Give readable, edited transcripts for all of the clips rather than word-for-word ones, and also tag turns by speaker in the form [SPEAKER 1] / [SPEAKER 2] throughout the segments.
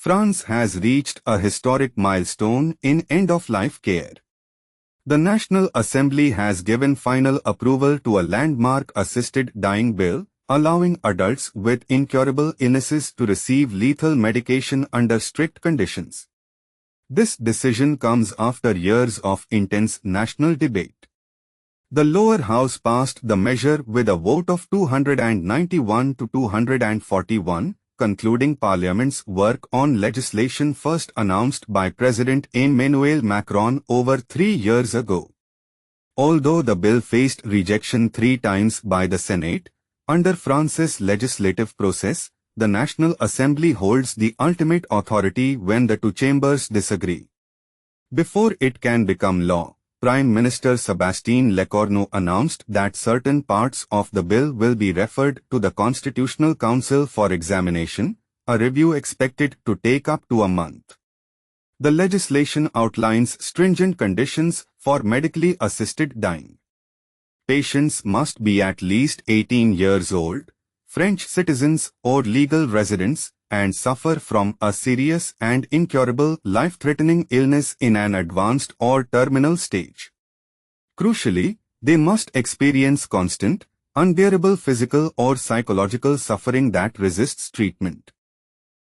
[SPEAKER 1] France has reached a historic milestone in end-of-life care. The National Assembly has given final approval to a landmark assisted dying bill, allowing adults with incurable illnesses to receive lethal medication under strict conditions. This decision comes after years of intense national debate. The lower house passed the measure with a vote of 291 to 241, concluding Parliament's work on legislation first announced by President Emmanuel Macron over 3 years ago. Although the bill faced rejection 3 times by the Senate, under France's legislative process, the National Assembly holds the ultimate authority when the two chambers disagree. Before it can become law, Prime Minister Sébastien Lecornu announced that certain parts of the bill will be referred to the Constitutional Council for examination, a review expected to take up to a month. The legislation outlines stringent conditions for medically assisted dying. Patients must be at least 18 years old, French citizens or legal residents, and suffer from a serious and incurable life-threatening illness in an advanced or terminal stage. Crucially, they must experience constant, unbearable physical or psychological suffering that resists treatment.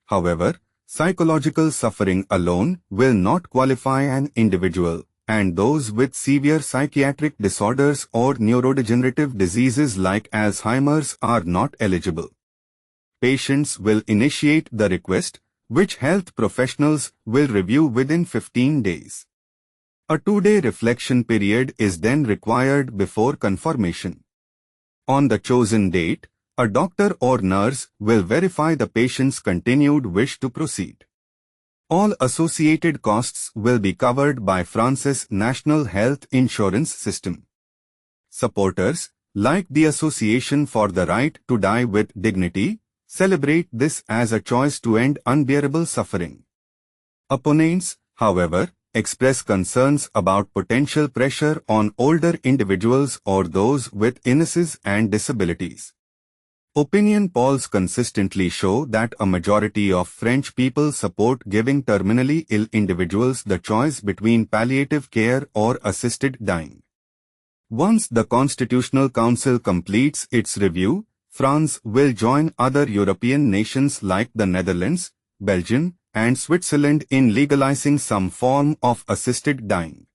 [SPEAKER 1] However, psychological suffering alone will not qualify an individual, and those with severe psychiatric disorders or neurodegenerative diseases like Alzheimer's are not eligible. Patients will initiate the request, which health professionals will review within 15 days. A 2-day reflection period is then required before confirmation. On the chosen date, a doctor or nurse will verify the patient's continued wish to proceed. All associated costs will be covered by France's national health insurance system. Supporters, like the Association for the Right to Die with Dignity, celebrate this as a choice to end unbearable suffering. Opponents, however, express concerns about potential pressure on older individuals or those with illnesses and disabilities. Opinion polls consistently show that a majority of French people support giving terminally ill individuals the choice between palliative care or assisted dying. Once the Constitutional Council completes its review, France will join other European nations like the Netherlands, Belgium, and Switzerland in legalizing some form of assisted dying.